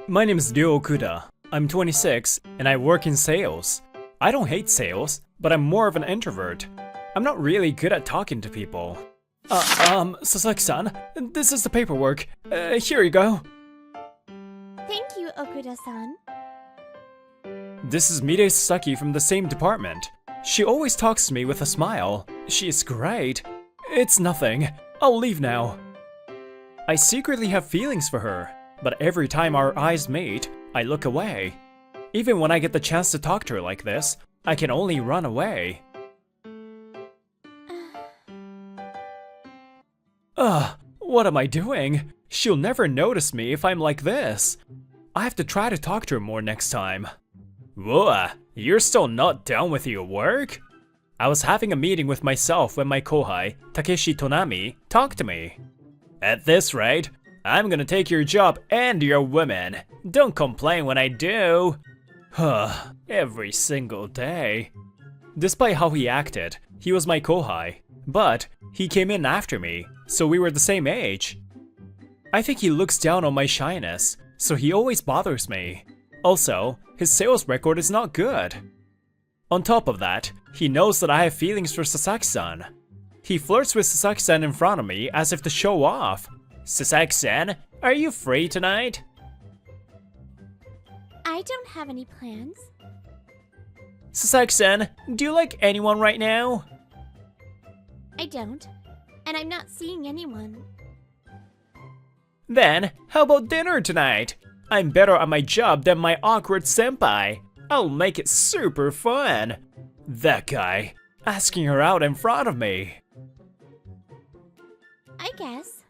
My name is Ryo Okuda. I'm 26 and I work in sales. I don't hate sales, but I'm more of an introvert. I'm not really good at talking to people. Sasaki-san, this is the paperwork. Here you go. Thank you, Okuda-san. This is Mire Sasaki from the same department. She always talks to me with a smile. She is great. It's nothing. I'll leave now. I secretly have feelings for her, but every time our eyes meet, I look away. Even when I get the chance to talk to her like this, I can only run away. What am I doing? She'll never notice me if I'm like this. I have to try to talk to her more next time. Whoa, you're still not done with your work? I was having a meeting with myself when my kohai, Takeshi Tonami, talked to me. At this rate, I'm gonna take your job and your women. Don't complain when I do. Every single day. Despite how he acted, he was my kohai, but he came in after me, so we were the same age. I think he looks down on my shyness, so he always bothers me. Also, his sales record is not good. On top of that, he knows that I have feelings for Sasaki-san. He flirts with Sasaki-san in front of me as if to show off. Sasaki-san, are you free tonight? I don't have any plans. Sasaki-san, do you like anyone right now? I don't, and I'm not seeing anyone. Then, how about dinner tonight? I'm better at my job than my awkward senpai. I'll make it super fun. That guy, asking her out in front of me. I guess.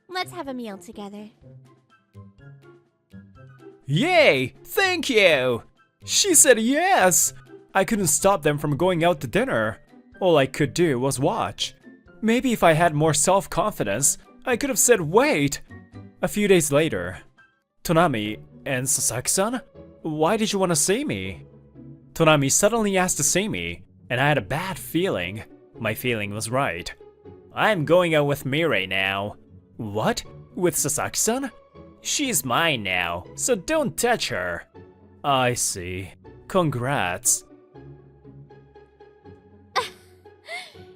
Let's have a meal together. Yay! Thank you! She said yes! I couldn't stop them from going out to dinner. All I could do was watch. Maybe if I had more self-confidence, I could have said wait! A few days later. Tonami and Sasaki-san? Why did you want to see me? Tonami suddenly asked to see me, and I had a bad feeling. My feeling was right. I'm going out with Mirai now. What? With Sasaki-san? She's mine now, so don't touch her. I see. Congrats.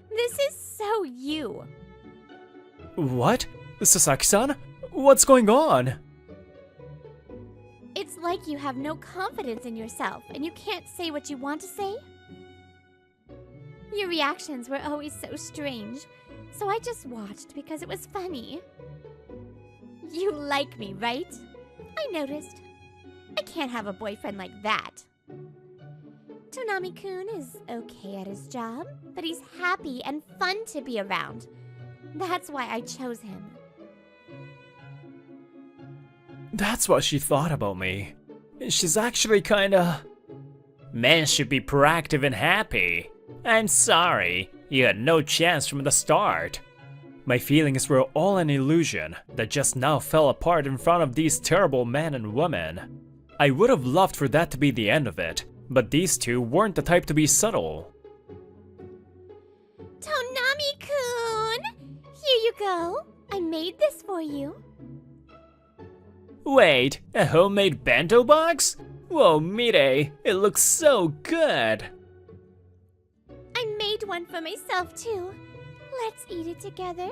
This is so you. What? Sasaki-san? What's going on? It's like you have no confidence in yourself and you can't say what you want to say. Your reactions were always so strange, so I just watched because it was funny. You like me, right? I noticed. I can't have a boyfriend like that. Tonami-kun is okay at his job, but he's happy and fun to be around. That's why I chose him. That's what she thought about me. She's actually kinda... Men should be proactive and happy. I'm sorry, you had no chance from the start. My feelings were all an illusion that just now fell apart in front of these terrible men and women. I would have loved for that to be the end of it, but these two weren't the type to be subtle. Tonami-kun! Here you go. I made this for you. Wait, a homemade bento box? Whoa, Mire, it looks so good! I made one for myself too. Let's eat it together.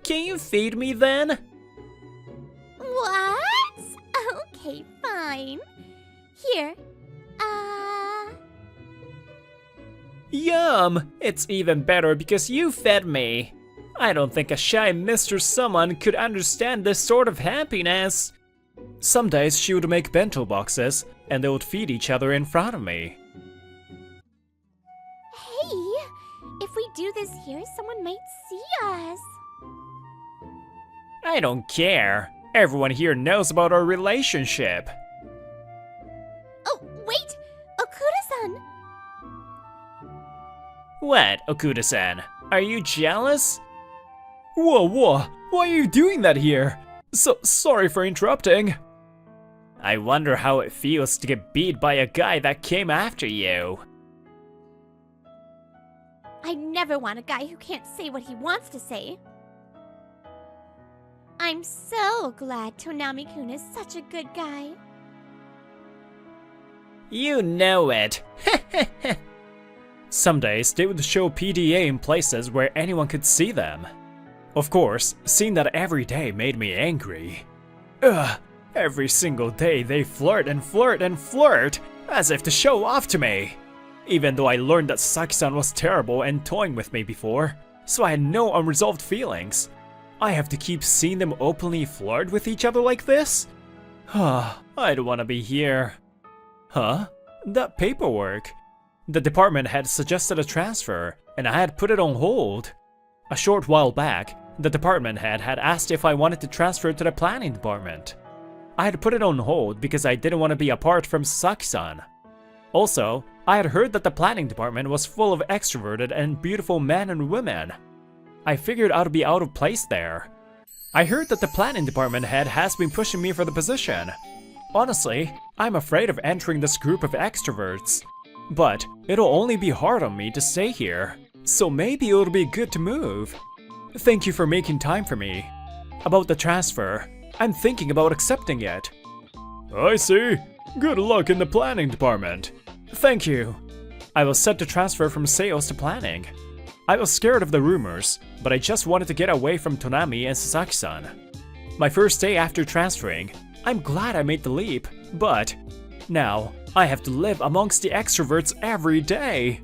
Can you feed me then? What? Okay, fine. Here. Yum! It's even better because you fed me. I don't think a shy Mr. Someone could understand this sort of happiness. Some days she would make bento boxes, and they would feed each other in front of me. Hey! If we do this here, someone might see us. I don't care. Everyone here knows about our relationship. Oh, wait! Okuda-san! What, Okuda-san? Are you jealous? Whoa, why are you doing that here? Sorry for interrupting. I wonder how it feels to get beat by a guy that came after you. I never want a guy who can't say what he wants to say. I'm so glad Tonami-kun is such a good guy. You know it. Some days they would show PDA in places where anyone could see them. Of course, seeing that every day made me angry. Ugh, every single day they flirt and flirt and flirt, as if to show off to me. Even though I learned that Saki-san was terrible and toying with me before, so I had no unresolved feelings. I have to keep seeing them openly flirt with each other like this? I don't want to be here. Huh? That paperwork. The department had suggested a transfer, and I had put it on hold. A short while back, the department head had asked if I wanted to transfer to the planning department. I had put it on hold because I didn't want to be apart from Saki-san. Also, I had heard that the planning department was full of extroverted and beautiful men and women. I figured I'd be out of place there. I heard that the planning department head has been pushing me for the position. Honestly, I'm afraid of entering this group of extroverts. But it'll only be hard on me to stay here, so maybe it'll be good to move. Thank you for making time for me. About the transfer, I'm thinking about accepting it. I see. Good luck in the planning department. Thank you. I was set to transfer from sales to planning. I was scared of the rumors, but I just wanted to get away from Tonami and Sasaki-san. My first day after transferring, I'm glad I made the leap, but now I have to live amongst the extroverts every day.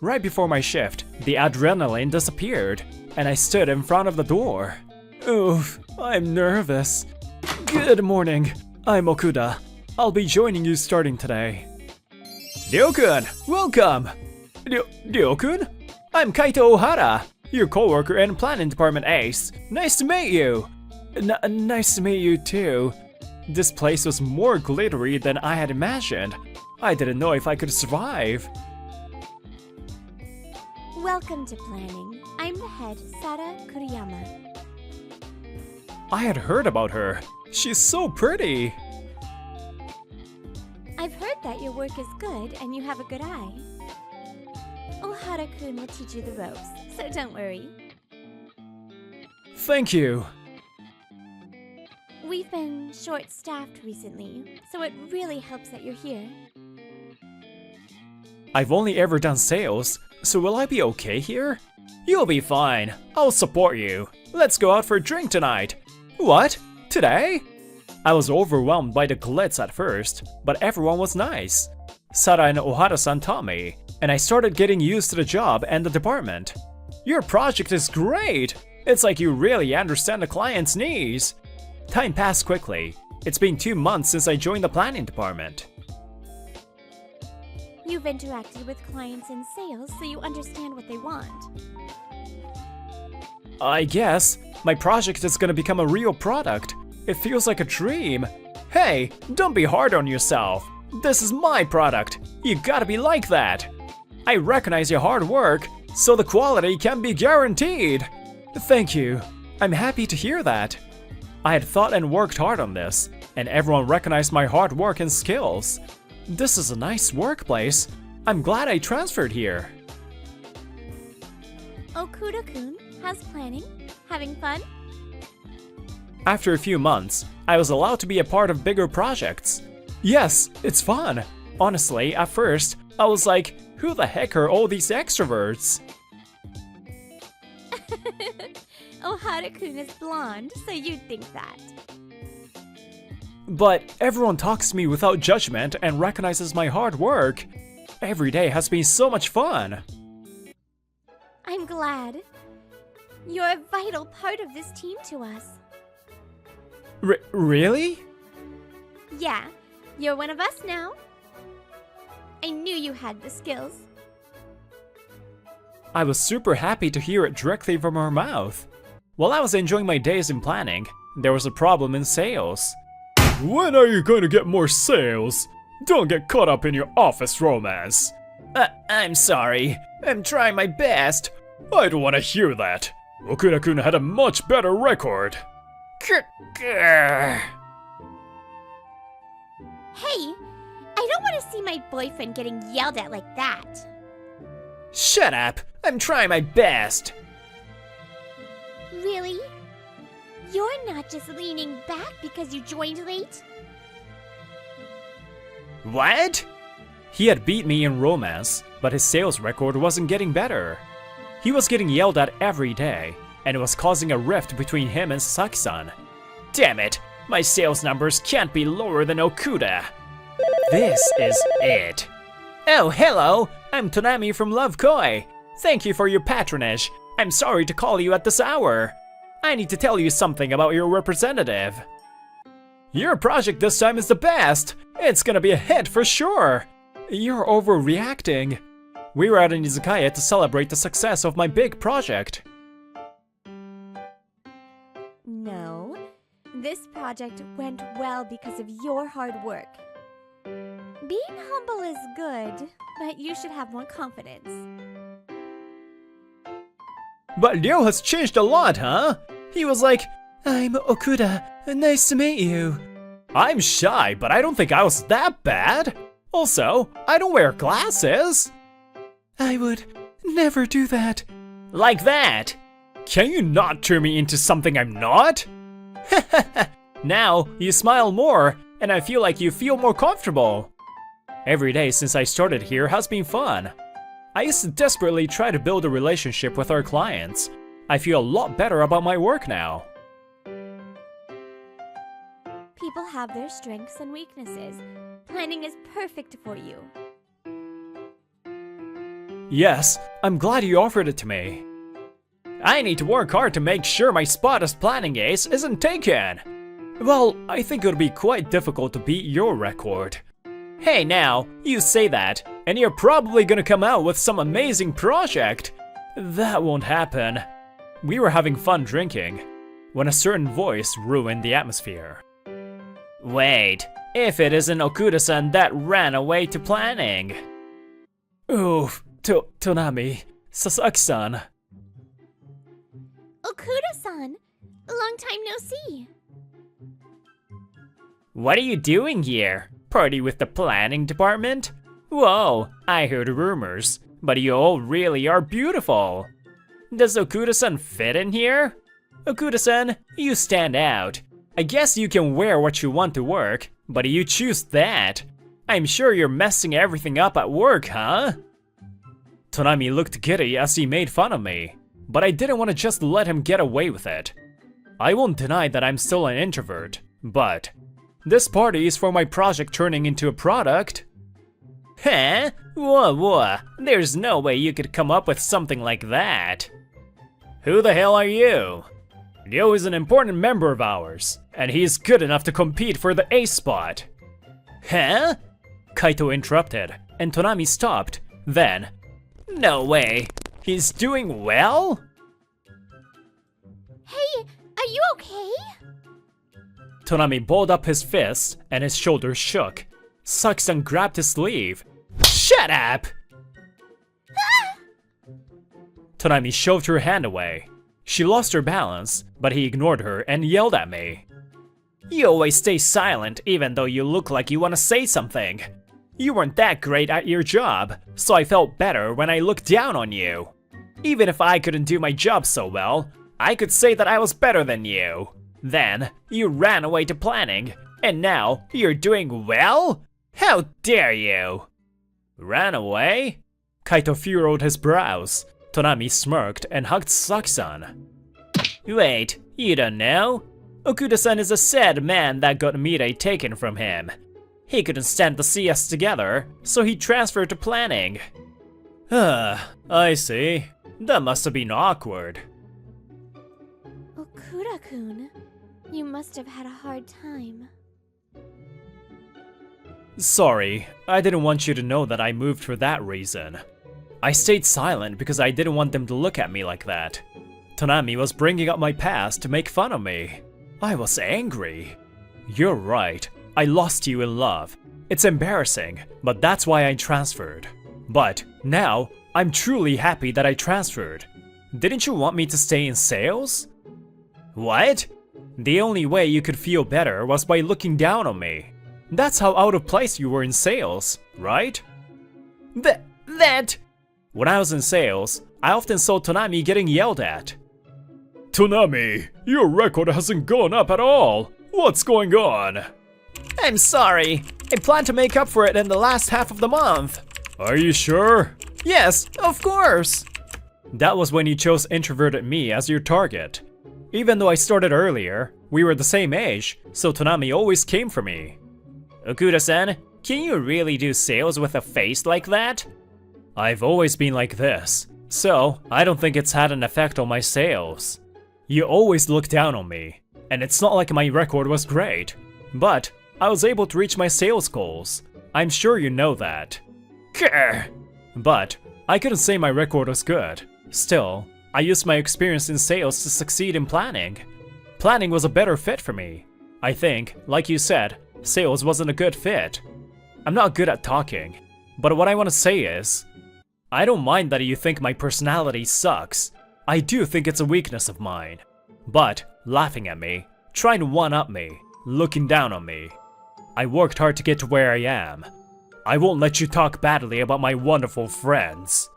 Right before my shift, the adrenaline disappeared, and I stood in front of the door. Oof, I'm nervous. Good morning, I'm Okuda. I'll be joining you starting today. Ryo-kun, welcome! Ryo-kun? I'm Kaito Ohara, your coworker and planning department ace. Nice to meet you! Nice to meet you too. This place was more glittery than I had imagined. I didn't know if I could survive. Welcome to planning. I'm the head, Sara Kuriyama. I had heard about her. She's so pretty. I've heard that your work is good and you have a good eye. Ohara-kun will teach you the ropes, so don't worry. Thank you. We've been short-staffed recently, so it really helps that you're here. I've only ever done sales, so will I be okay here? You'll be fine. I'll support you. Let's go out for a drink tonight. What? Today? I was overwhelmed by the glitz at first, but everyone was nice. Sara and Ohara-san taught me, and I started getting used to the job and the department. Your project is great! It's like you really understand the client's needs. Time passed quickly. It's been 2 months since I joined the planning department. You've interacted with clients in sales, so you understand what they want. I guess my project is gonna become a real product. It feels like a dream. Hey, don't be hard on yourself. This is my product. You gotta be like that. I recognize your hard work, so the quality can be guaranteed. Thank you. I'm happy to hear that. I had thought and worked hard on this, and everyone recognized my hard work and skills. This is a nice workplace. I'm glad I transferred here. Okuda-kun, how's planning? Having fun? After a few months, I was allowed to be a part of bigger projects. Yes, it's fun. Honestly, at first, I was like, who the heck are all these extroverts? Ohara-kun is blonde, so you'd think that. But everyone talks to me without judgment and recognizes my hard work. Every day has been so much fun. I'm glad. You're a vital part of this team to us. Really? Yeah, you're one of us now. I knew you had the skills. I was super happy to hear it directly from her mouth. While I was enjoying my days in planning, there was a problem in sales. When are you going to get more sales? Don't get caught up in your office romance. I'm sorry. I'm trying my best. I don't want to hear that. Okuda-kun had a much better record. Hey, I don't want to see my boyfriend getting yelled at like that. Shut up! I'm trying my best! Really? You're not just leaning back because you joined late. What? He had beat me in romance, but his sales record wasn't getting better. He was getting yelled at every day, and it was causing a rift between him and Saki-san. Damn it, my sales numbers can't be lower than Okuda. This is it. Oh, hello, I'm Tonami from Love Koi. Thank you for your patronage. I'm sorry to call you at this hour. I need to tell you something about your representative. Your project this time is the best. It's gonna be a hit for sure. You're overreacting. We were at an izakaya to celebrate the success of my big project. No, this project went well because of your hard work. Being humble is good, but you should have more confidence. But Ryo has changed a lot, huh? He was like, I'm Okuda, nice to meet you. I'm shy, but I don't think I was that bad. Also, I don't wear glasses. I would never do that. Like that? Can you not turn me into something I'm not? Now, you smile more, and I feel like you feel more comfortable. Every day since I started here has been fun. I used to desperately try to build a relationship with our clients. I feel a lot better about my work now. People have their strengths and weaknesses. Planning is perfect for you. Yes, I'm glad you offered it to me. I need to work hard to make sure my spot as planning ace isn't taken. Well, I think it would be quite difficult to beat your record. Hey now, you say that, and you're probably gonna come out with some amazing project. That won't happen. We were having fun drinking, when a certain voice ruined the atmosphere. Wait, if it isn't Okuda-san that ran away to planning. Oof, Tonami, Sasaki-san. Okuda-san, long time no see. What are you doing here? Party with the planning department? Whoa, I heard rumors, but you all really are beautiful. Does Okuda-san fit in here? Okuda-san, you stand out. I guess you can wear what you want to work, but you choose that. I'm sure you're messing everything up at work, huh? Tonami looked giddy as he made fun of me, but I didn't want to just let him get away with it. I won't deny that I'm still an introvert, but this party is for my project turning into a product. Huh? What? There's no way you could come up with something like that. Who the hell are you? Ryo is an important member of ours, and he's good enough to compete for the ace spot. Huh? Kaito interrupted, and Tonami stopped. Then, no way. He's doing well? Hey, are you okay? Tonami balled up his fist, and his shoulders shook. Saki-san grabbed his sleeve. Shut up! Tonami shoved her hand away. She lost her balance, but he ignored her and yelled at me. You always stay silent even though you look like you want to say something. You weren't that great at your job, so I felt better when I looked down on you. Even if I couldn't do my job so well, I could say that I was better than you. Then, you ran away to planning, and now you're doing well? How dare you! Ran away? Kaito furrowed his brows. Tonami smirked and hugged Saki-san. Wait, you don't know? Okuda-san is a sad man that got Mirai taken from him. He couldn't stand to see us together, so he transferred to planning. I see. That must have been awkward. Okuda-kun, you must have had a hard time. Sorry, I didn't want you to know that I moved for that reason. I stayed silent because I didn't want them to look at me like that. Tonami was bringing up my past to make fun of me. I was angry. You're right, I lost you in love. It's embarrassing, but that's why I transferred. But now, I'm truly happy that I transferred. Didn't you want me to stay in sales? What? The only way you could feel better was by looking down on me. That's how out of place you were in sales, right? That... When I was in sales, I often saw Tonami getting yelled at. Tonami, your record hasn't gone up at all. What's going on? I'm sorry. I plan to make up for it in the last half of the month. Are you sure? Yes, of course. That was when you chose introverted me as your target. Even though I started earlier, we were the same age, so Tonami always came for me. Okuda-san, can you really do sales with a face like that? I've always been like this, so I don't think it's had an effect on my sales. You always look down on me, and it's not like my record was great, but I was able to reach my sales goals. I'm sure you know that. Grr. But I couldn't say my record was good. Still, I used my experience in sales to succeed in planning. Planning was a better fit for me. I think, like you said, sales wasn't a good fit. I'm not good at talking, but what I want to say is, I don't mind that you think my personality sucks. I do think it's a weakness of mine. But laughing at me, trying to one-up me, looking down on me. I worked hard to get to where I am. I won't let you talk badly about my wonderful friends.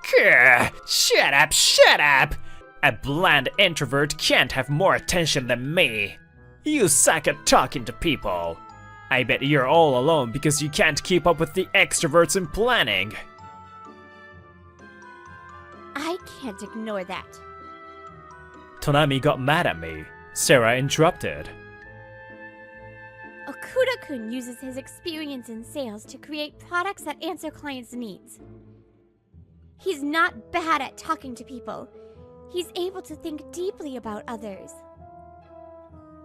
Grr, shut up! A bland introvert can't have more attention than me. You suck at talking to people. I bet you're all alone because you can't keep up with the extroverts in planning. I can't ignore that. Tonami got mad at me. Sarah interrupted. Okuda-kun uses his experience in sales to create products that answer clients' needs. He's not bad at talking to people. He's able to think deeply about others.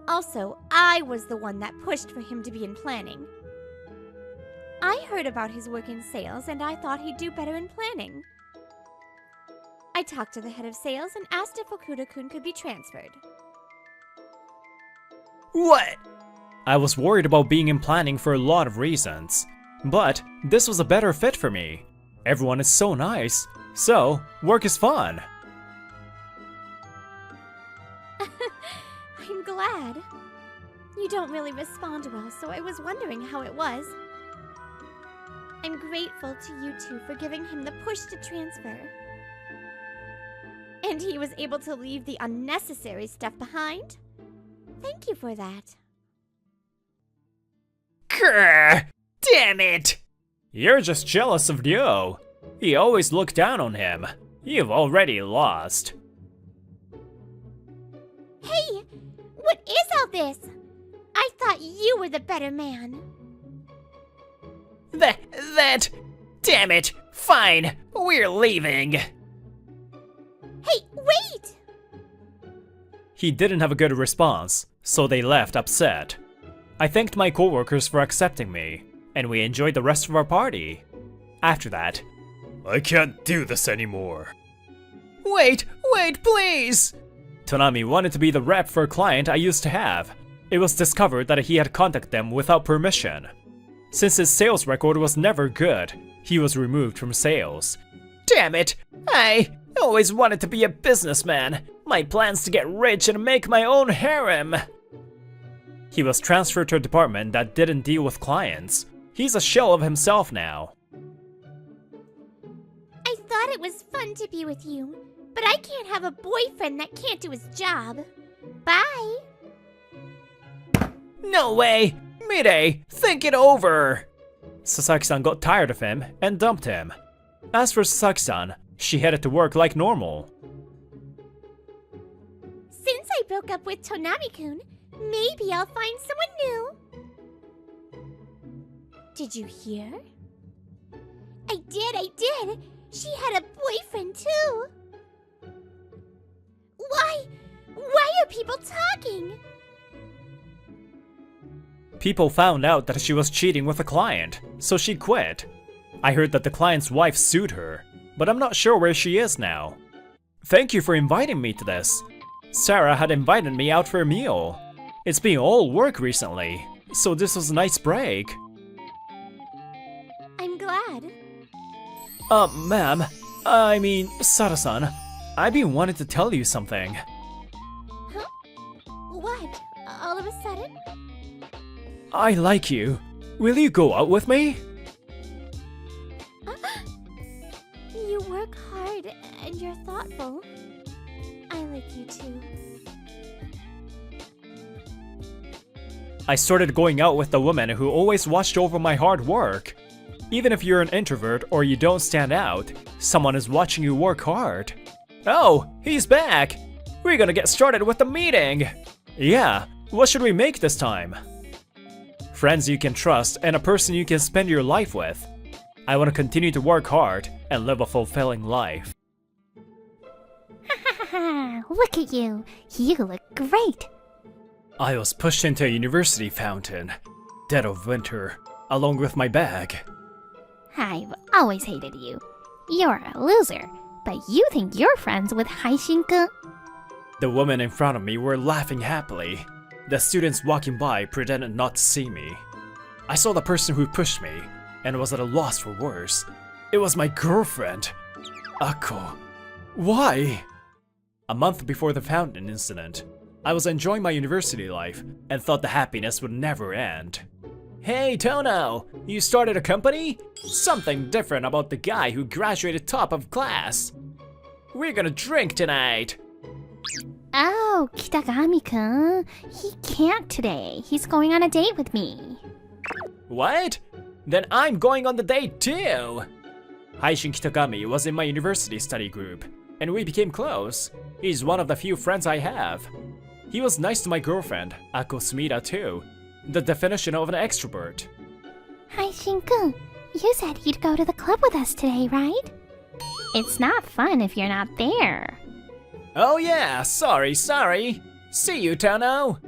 Also, I was the one that pushed for him to be in planning. I heard about his work in sales and I thought he'd do better in planning. I talked to the head of sales and asked if Okuda-kun could be transferred. What? I was worried about being in planning for a lot of reasons, but this was a better fit for me. Everyone is so nice, so work is fun. I'm glad. You don't really respond well, so I was wondering how it was. I'm grateful to you two for giving him the push to transfer. And he was able to leave the unnecessary stuff behind. Thank you for that. Grr! Damn it! You're just jealous of Ryo. He always looked down on him. You've already lost. Hey! What is all this? I thought you were the better man. That... Damn it! Fine, we're leaving. Hey, wait! He didn't have a good response, so they left upset. I thanked my coworkers for accepting me, and we enjoyed the rest of our party. After that, I can't do this anymore. Wait, please! Tonami wanted to be the rep for a client I used to have. It was discovered that he had contacted them without permission. Since his sales record was never good, he was removed from sales. Damn it! I always wanted to be a businessman. My plans to get rich and make my own harem. He was transferred to a department that didn't deal with clients. He's a shell of himself now. I thought it was fun to be with you, but I can't have a boyfriend that can't do his job. Bye! No way! Mide, think it over! Sasaki-san got tired of him and dumped him. As for Sasaki-san, she headed to work like normal. Since I broke up with Tonami-kun, maybe I'll find someone new. Did you hear? I did! She had a boyfriend too! Why are people talking? People found out that she was cheating with a client, so she quit. I heard that the client's wife sued her, but I'm not sure where she is now. Thank you for inviting me to this. Sarah had invited me out for a meal. It's been all work recently, so this was a nice break. I'm glad. Ma'am, I mean, Sara-san, I've been wanting to tell you something. Huh? What? All of a sudden? I like you. Will you go out with me? You work hard and you're thoughtful. I like you too. I started going out with the woman who always watched over my hard work. Even if you're an introvert or you don't stand out, someone is watching you work hard. Oh, he's back! We're gonna get started with the meeting! Yeah, what should we make this time? Friends you can trust and a person you can spend your life with. I want to continue to work hard and live a fulfilling life. Look at you. You look great. I was pushed into a university fountain, dead of winter, along with my bag. I've always hated you. You're a loser, but you think you're friends with Haishin-kun. The women in front of me were laughing happily. The students walking by pretended not to see me. I saw the person who pushed me and was at a loss for words. It was my girlfriend, Ako. Why? A month before the fountain incident, I was enjoying my university life and thought the happiness would never end. Hey Tono, you started a company? Something different about the guy who graduated top of class. We're gonna drink tonight. Oh, Kitagami-kun. He can't today. He's going on a date with me. What? Then I'm going on the date too! Haishin Kitagami was in my university study group, and we became close. He's one of the few friends I have. He was nice to my girlfriend, Ako Sumida too, the definition of an extrovert. Haishin-kun, you said you'd go to the club with us today, right? It's not fun if you're not there. Oh yeah, sorry. See you, Tono!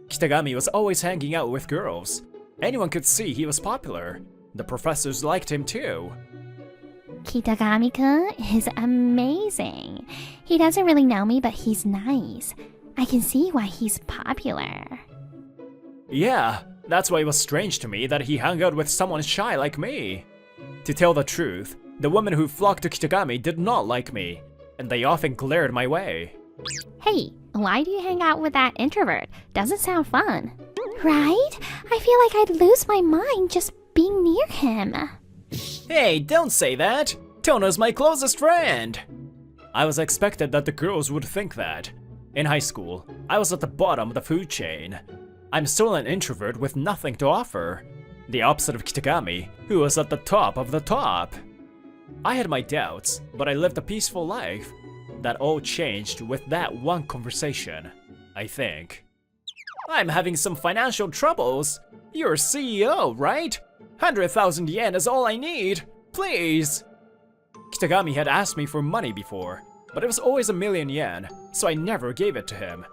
Kitagami was always hanging out with girls. Anyone could see he was popular. The professors liked him too. Kitagami-kun is amazing. He doesn't really know me, but he's nice. I can see why he's popular. Yeah, that's why it was strange to me that he hung out with someone shy like me. To tell the truth, the women who flocked to Kitagami did not like me, and they often glared my way. Hey, why do you hang out with that introvert? Doesn't sound fun. Right? I feel like I'd lose my mind just being near him. Hey, don't say that! Tono's my closest friend! I was expected that the girls would think that. In high school, I was at the bottom of the food chain. I'm still an introvert with nothing to offer. The opposite of Kitagami, who was at the top of the top. I had my doubts, but I lived a peaceful life. That all changed with that one conversation, I think. I'm having some financial troubles. You're CEO, right? 100,000 yen is all I need. Please. Kitagami had asked me for money before, but it was always 1,000,000 yen, so I never gave it to him.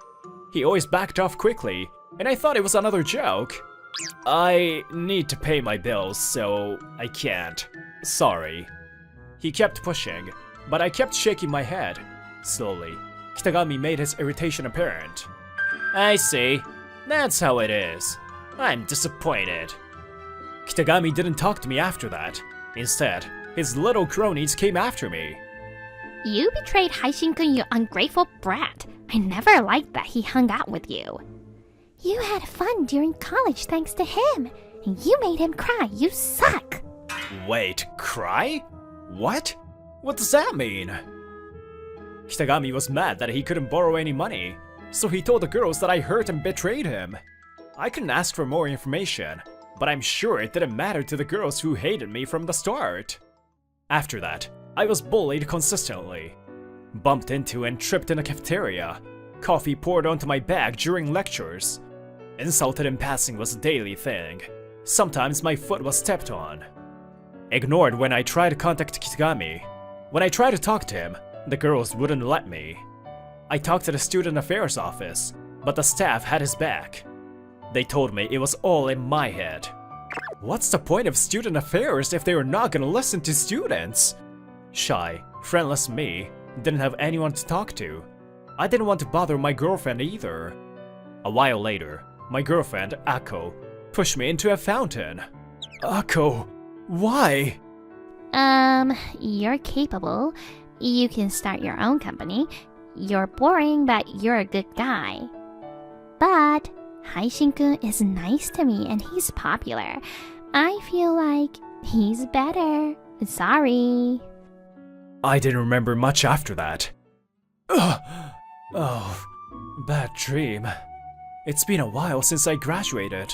He always backed off quickly, and I thought it was another joke. I need to pay my bills, so I can't. Sorry. He kept pushing, but I kept shaking my head. Slowly, Kitagami made his irritation apparent. I see. That's how it is. I'm disappointed. Kitagami didn't talk to me after that. Instead, his little cronies came after me. You betrayed Haishin-kun, you ungrateful brat. I never liked that he hung out with you. You had fun during college thanks to him, and you made him cry. You suck. Wait, cry? What? What does that mean? Kitagami was mad that he couldn't borrow any money, so he told the girls that I hurt and betrayed him. I couldn't ask for more information, but I'm sure it didn't matter to the girls who hated me from the start. After that, I was bullied consistently. Bumped into and tripped in a cafeteria. Coffee poured onto my bag during lectures. Insulted in passing was a daily thing. Sometimes my foot was stepped on. Ignored when I tried to contact Kitagami. When I tried to talk to him, the girls wouldn't let me. I talked to the student affairs office, but the staff had his back. They told me it was all in my head. What's the point of student affairs if they were not gonna listen to students? Shy, friendless me didn't have anyone to talk to. I didn't want to bother my girlfriend either. A while later, my girlfriend, Ako, pushed me into a fountain. Ako, why? You're capable. You can start your own company. You're boring, but you're a good guy. But Haishin-kun is nice to me and he's popular. I feel like he's better. Sorry. I didn't remember much after that. Ugh. Oh, bad dream. It's been a while since I graduated.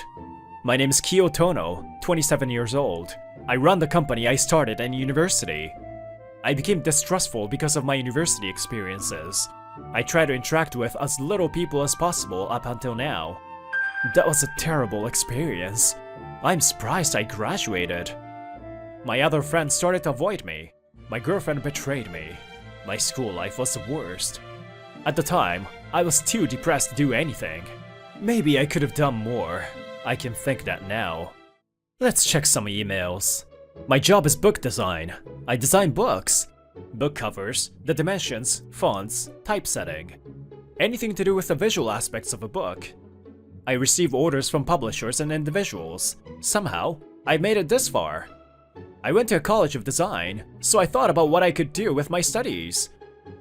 My name is Kyo Tono, 27 years old. I run the company I started in university. I became distrustful because of my university experiences. I try to interact with as little people as possible up until now. That was a terrible experience. I'm surprised I graduated. My other friends started to avoid me. My girlfriend betrayed me. My school life was the worst. At the time, I was too depressed to do anything. Maybe I could have done more. I can think that now. Let's check some emails. My job is book design. I design books. Book covers, the dimensions, fonts, typesetting. Anything to do with the visual aspects of a book. I receive orders from publishers and individuals. Somehow, I made it this far. I went to a college of design, so I thought about what I could do with my studies.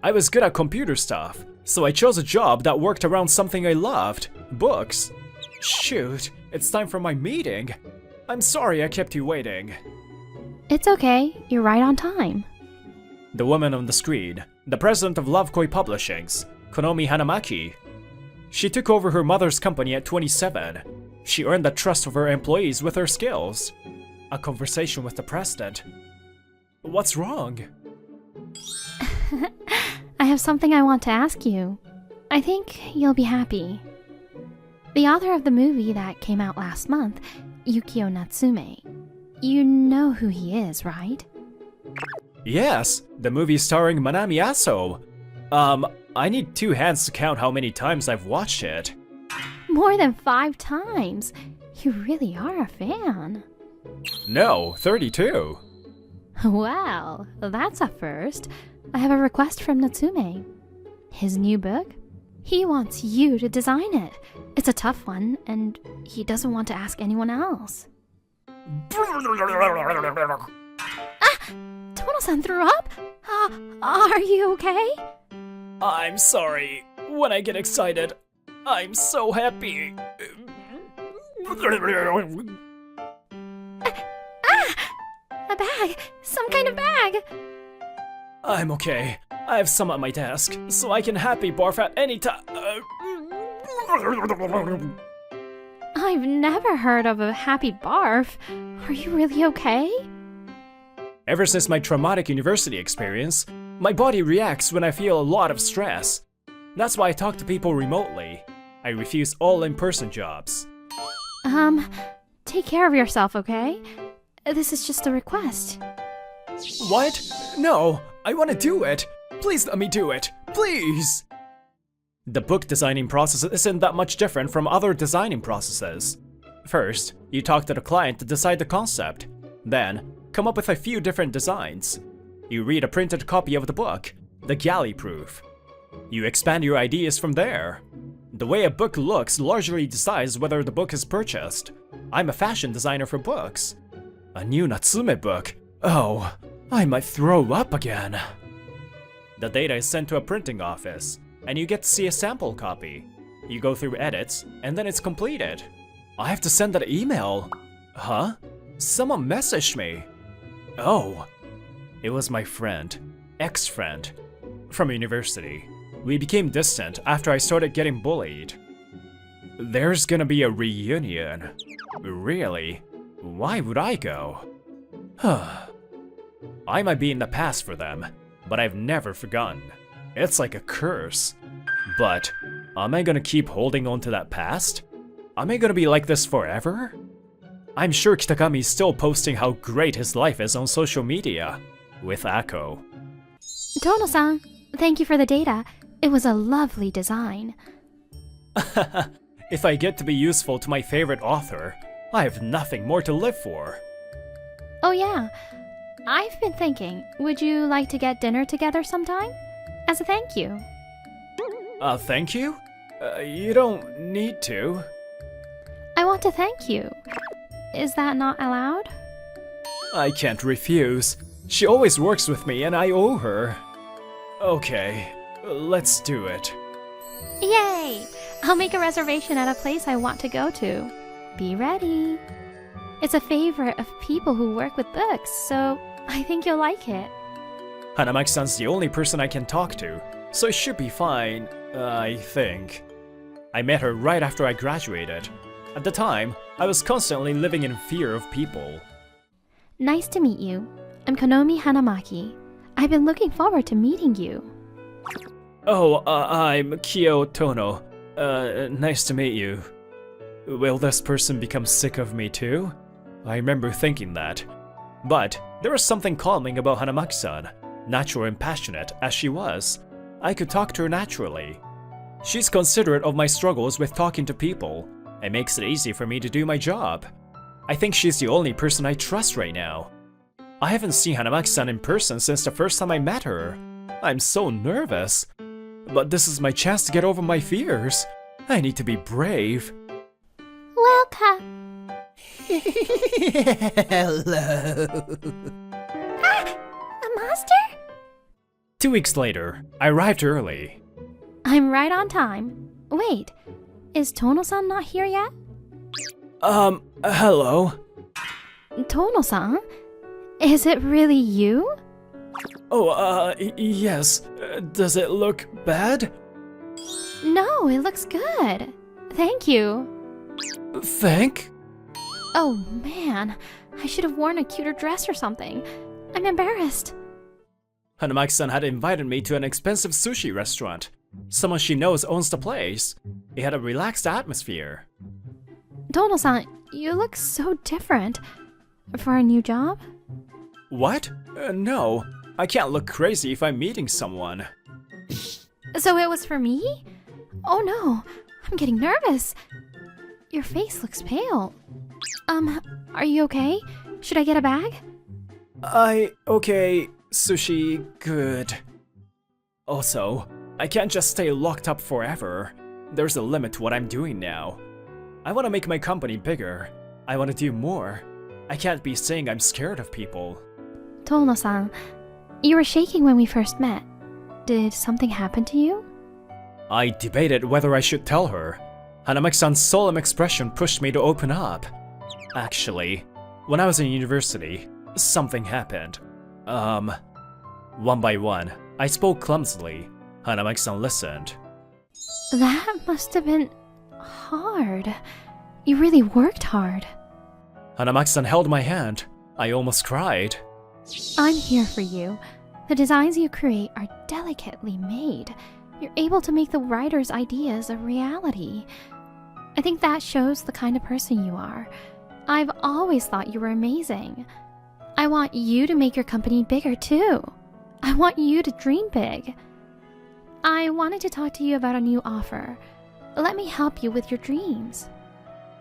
I was good at computer stuff, so I chose a job that worked around something I loved, books. Shoot, it's time for my meeting. I'm sorry I kept you waiting. It's okay, you're right on time. The woman on the screen, the president of Lovekoi Publishings, Konomi Hanamaki. She took over her mother's company at 27. She earned the trust of her employees with her skills. A conversation with the president. What's wrong? I have something I want to ask you. I think you'll be happy. The author of the movie that came out last month, Yukio Natsume. You know who he is, right? Yes, the movie starring Manami Aso. I need 2 hands to count how many times I've watched it. More than 5 times. You really are a fan. No, 32. Well, that's a first. I have a request from Natsume. His new book? He wants you to design it. It's a tough one, and he doesn't want to ask anyone else. Tono-san threw up? Are you okay? I'm sorry. When I get excited, I'm so happy. A bag! Some kind of bag! I'm okay. I have some at my desk, so I can happy barf at any time. I've never heard of a happy barf. Are you really okay? Ever since my traumatic university experience, my body reacts when I feel a lot of stress. That's why I talk to people remotely. I refuse all in-person jobs. Take care of yourself, okay? This is just a request. What? No, I want to do it. Please let me do it. Please! The book designing process isn't that much different from other designing processes. First, you talk to the client to decide the concept. Then, come up with a few different designs. You read a printed copy of the book, the galley proof. You expand your ideas from there. The way a book looks largely decides whether the book is purchased. I'm a fashion designer for books. A new Natsume book? Oh, I might throw up again. The data is sent to a printing office, and you get to see a sample copy. You go through edits, and then it's completed. I have to send that email. Huh? Someone messaged me. Oh. It was my friend, ex-friend, from university. We became distant after I started getting bullied. There's gonna be a reunion. Really? Why would I go? I might be in the past for them, but I've never forgotten. It's like a curse. But, am I gonna keep holding on to that past? Am I gonna be like this forever? I'm sure Kitakami's still posting how great his life is on social media. With Ako. Tono-san, thank you for the data. It was a lovely design. If I get to be useful to my favorite author, I have nothing more to live for. Oh yeah, I've been thinking, would you like to get dinner together sometime? As a thank you. Thank you? You don't need to. I want to thank you. Is that not allowed? I can't refuse. She always works with me and I owe her. Okay, let's do it. Yay! I'll make a reservation at a place I want to go to. Be ready. It's a favorite of people who work with books, so I think you'll like it. Hanamaki-san's the only person I can talk to, so it should be fine, I think. I met her right after I graduated. At the time, I was constantly living in fear of people. Nice to meet you. I'm Konomi Hanamaki. I've been looking forward to meeting you. Oh, I'm Kyo Tono. Nice to meet you. Will this person become sick of me too? I remember thinking that. But there was something calming about Hanamaki-san. Natural and passionate as she was, I could talk to her naturally. She's considerate of my struggles with talking to people, and makes it easy for me to do my job. I think she's the only person I trust right now. I haven't seen Hanamaki-san in person since the first time I met her. I'm so nervous. But this is my chance to get over my fears. I need to be brave. Welcome. Hello. A monster? 2 weeks later, I arrived early. I'm right on time. Wait, is Tono-san not here yet? Hello? Tono-san? Is it really you? Oh, yes. Does it look bad? No, it looks good. Thank you. Thank? Oh man, I should have worn a cuter dress or something. I'm embarrassed. Hanamaki-san had invited me to an expensive sushi restaurant. Someone she knows owns the place. It had a relaxed atmosphere. Tono-san, you look so different. For a new job? What? No. I can't look crazy if I'm meeting someone. So it was for me? Oh no, I'm getting nervous. Your face looks pale. Are you okay? Should I get a bag? Okay, sushi, good. Also, I can't just stay locked up forever. There's a limit to what I'm doing now. I want to make my company bigger. I want to do more. I can't be saying I'm scared of people. Tono-san, you were shaking when we first met. Did something happen to you? I debated whether I should tell her. Hanamaki-san's solemn expression pushed me to open up. Actually, when I was in university, something happened. One by one, I spoke clumsily. Hanamaki-san listened. That must have been hard. You really worked hard. Hanamaki-san held my hand. I almost cried. I'm here for you. The designs you create are delicately made. You're able to make the writer's ideas a reality. I think that shows the kind of person you are. I've always thought you were amazing. I want you to make your company bigger too. I want you to dream big. I wanted to talk to you about a new offer. Let me help you with your dreams.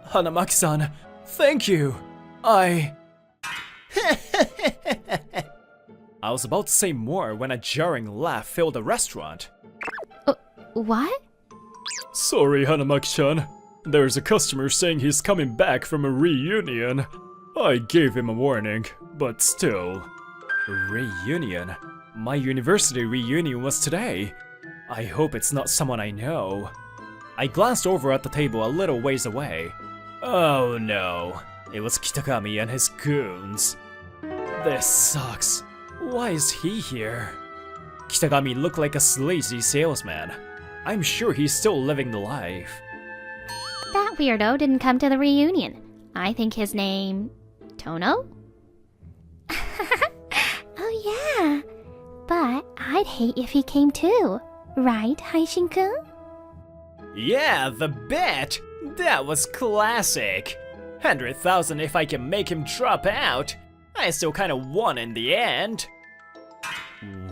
Hanamaki-san, thank you. I was about to say more when a jarring laugh filled the restaurant. What? Sorry, Hanamaki-chan. There's a customer saying he's coming back from a reunion. I gave him a warning, but still. Reunion? My university reunion was today. I hope it's not someone I know. I glanced over at the table a little ways away. Oh no, it was Kitagami and his goons. This sucks. Why is he here? Kitagami looked like a sleazy salesman. I'm sure he's still living the life. That weirdo didn't come to the reunion. I think his name... Tono? Oh yeah. But I'd hate if he came too. Right, Haishin-kun? Yeah, the bet! That was classic! 100,000 if I can make him drop out. I still kinda won in the end.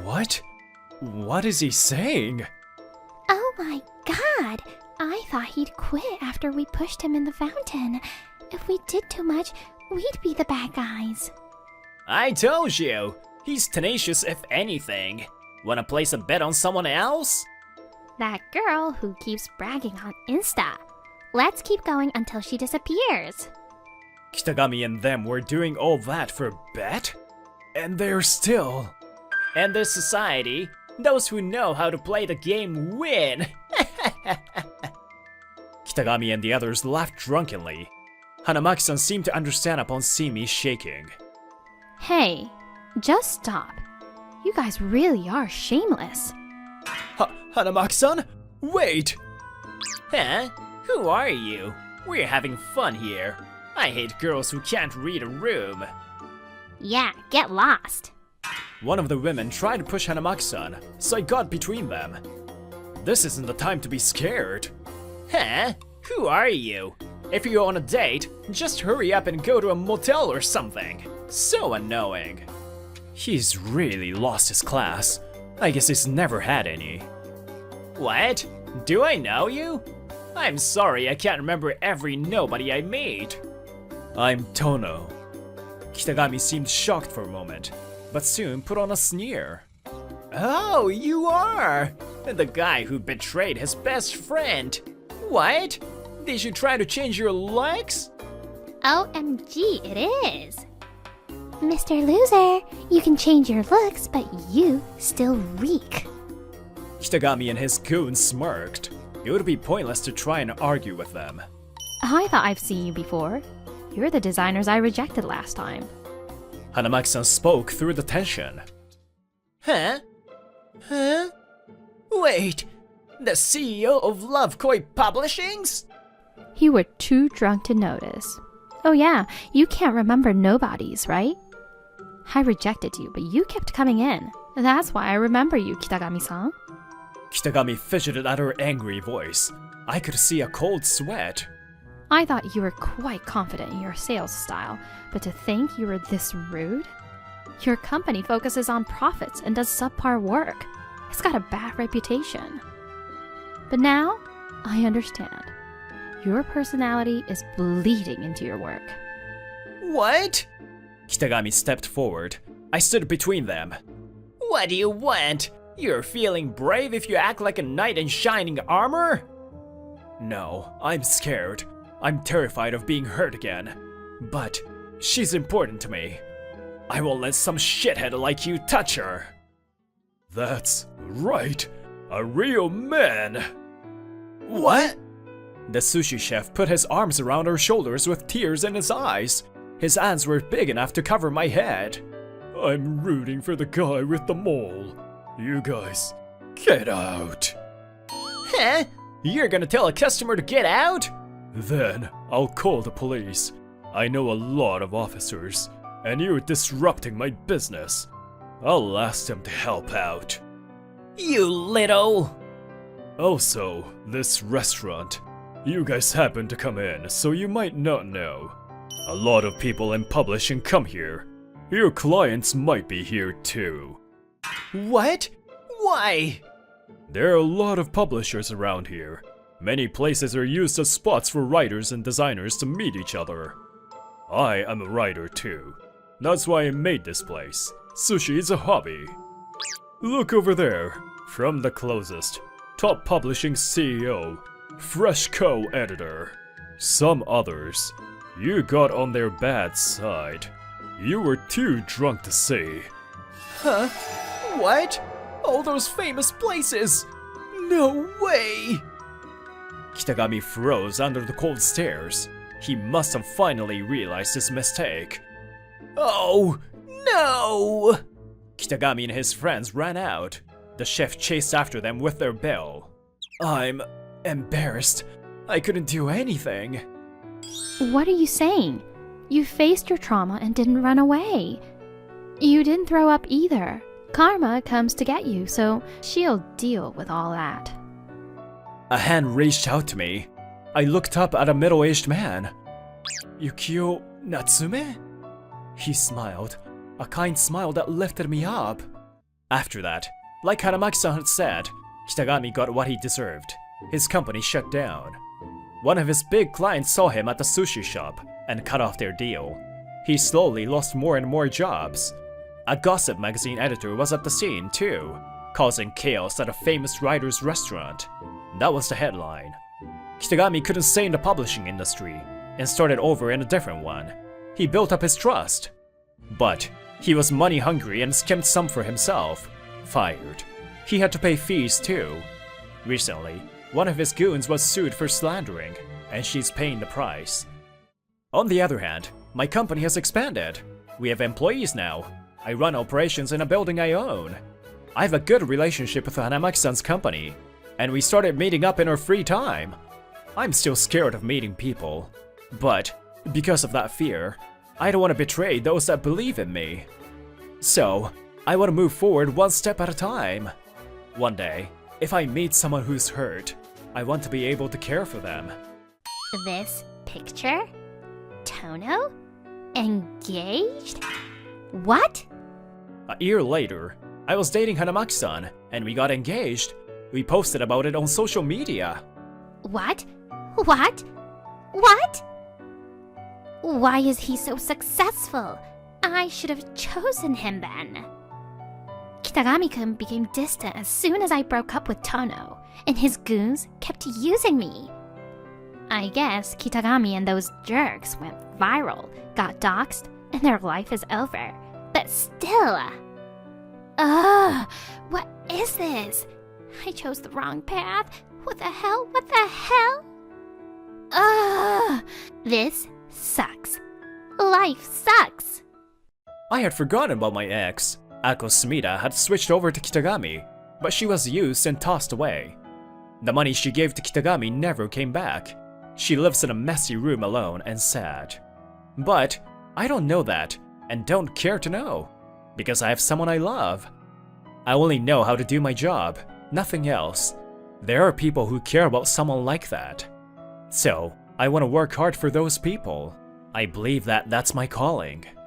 What? What is he saying? Oh my god! I thought he'd quit after we pushed him in the fountain. If we did too much, we'd be the bad guys. I told you! He's tenacious if anything. Wanna place a bet on someone else? That girl who keeps bragging on Insta. Let's keep going until she disappears. Kitagami and them were doing all that for a bet? And they're still... In this society, those who know how to play the game win! Kitagami and the others laughed drunkenly. Hanamaki-san seemed to understand upon seeing me shaking. Hey, just stop. You guys really are shameless. Hanamaki-san? Wait! Huh? Who are you? We're having fun here. I hate girls who can't read a room. Yeah, get lost. One of the women tried to push Hanamaki-san, so I got between them. This isn't the time to be scared. Huh? Who are you? If you're on a date, just hurry up and go to a motel or something. So annoying. He's really lost his class. I guess he's never had any. What? Do I know you? I'm sorry, I can't remember every nobody I meet. I'm Tono. Kitagami seemed shocked for a moment, but soon put on a sneer. Oh, you are! The guy who betrayed his best friend. What? Did you try to change your legs? OMG, it is. Mr. Loser, you can change your looks, but you still reek. Kitagami and his goons smirked. It would be pointless to try and argue with them. I thought I've seen you before. You're the designers I rejected last time. Hanamaki-san spoke through the tension. Huh? Huh? Wait, the CEO of Love Koi Publishings? You were too drunk to notice. Oh yeah, you can't remember nobodies, right? I rejected you, but you kept coming in. That's why I remember you, Kitagami-san. Kitagami fidgeted at her angry voice. I could see a cold sweat. I thought you were quite confident in your sales style, but to think you were this rude? Your company focuses on profits and does subpar work. It's got a bad reputation. But now, I understand. Your personality is bleeding into your work. What? Kitagami stepped forward. I stood between them. What do you want? You're feeling brave if you act like a knight in shining armor? No, I'm scared. I'm terrified of being hurt again. But she's important to me. I won't let some shithead like you touch her. That's right. A real man. What? The sushi chef put his arms around her shoulders with tears in his eyes. His hands were big enough to cover my head. I'm rooting for the guy with the mole. You guys, get out. Huh? You're gonna tell a customer to get out? Then I'll call the police. I know a lot of officers, and you're disrupting my business. I'll ask them to help out. You little... Also, this restaurant. You guys happen to come in, so you might not know. A lot of people in publishing come here. Your clients might be here too. What? Why? There are a lot of publishers around here. Many places are used as spots for writers and designers to meet each other. I am a writer too. That's why I made this place. Sushi is a hobby. Look over there. From the closest. Top publishing CEO. Fresh co-editor. Some others. You got on their bad side. You were too drunk to see. Huh? What? All those famous places? No way! Kitagami froze under the cold stares. He must have finally realized his mistake. Oh, no! Kitagami and his friends ran out. The chef chased after them with their bill. I'm embarrassed. I couldn't do anything. What are you saying? You faced your trauma and didn't run away. You didn't throw up either. Karma comes to get you, so she'll deal with all that. A hand reached out to me. I looked up at a middle-aged man. Yukio Natsume? He smiled, a kind smile that lifted me up. After that, like Hanamaki-san had said, Kitagami got what he deserved. His company shut down. One of his big clients saw him at the sushi shop and cut off their deal. He slowly lost more and more jobs. A gossip magazine editor was at the scene too, causing chaos at a famous writer's restaurant. That was the headline. Kitagami couldn't stay in the publishing industry and started over in a different one. He built up his trust. But he was money hungry and skimmed some for himself. Fired. He had to pay fees too. Recently, one of his goons was sued for slandering, and she's paying the price. On the other hand, my company has expanded. We have employees now. I run operations in a building I own. I have a good relationship with Hanamaki-san's company. and we started meeting up in our free time. I'm still scared of meeting people, but because of that fear, I don't want to betray those that believe in me. So, I want to move forward one step at a time. One day, if I meet someone who's hurt, I want to be able to care for them. This picture? Tono? Engaged? What? A year later, I was dating Hanamaki-san, and we got engaged. We posted about it on social media. What? What? What? Why is he so successful? I should have chosen him then. Kitagami-kun became distant as soon as I broke up with Tono, and his goons kept using me. I guess Kitagami and those jerks went viral, got doxxed, and their life is over. But still... Ugh! What is this? I chose the wrong path. What the hell? What the hell? Ugh! This sucks. Life sucks. I had forgotten about my ex. Ako Sumida had switched over to Kitagami, but she was used and tossed away. The money she gave to Kitagami never came back. She lives in a messy room alone and sad. But I don't know that, and don't care to know, because I have someone I love. I only know how to do my job, nothing else. There are people who care about someone like that. So, I want to work hard for those people. I believe that that's my calling.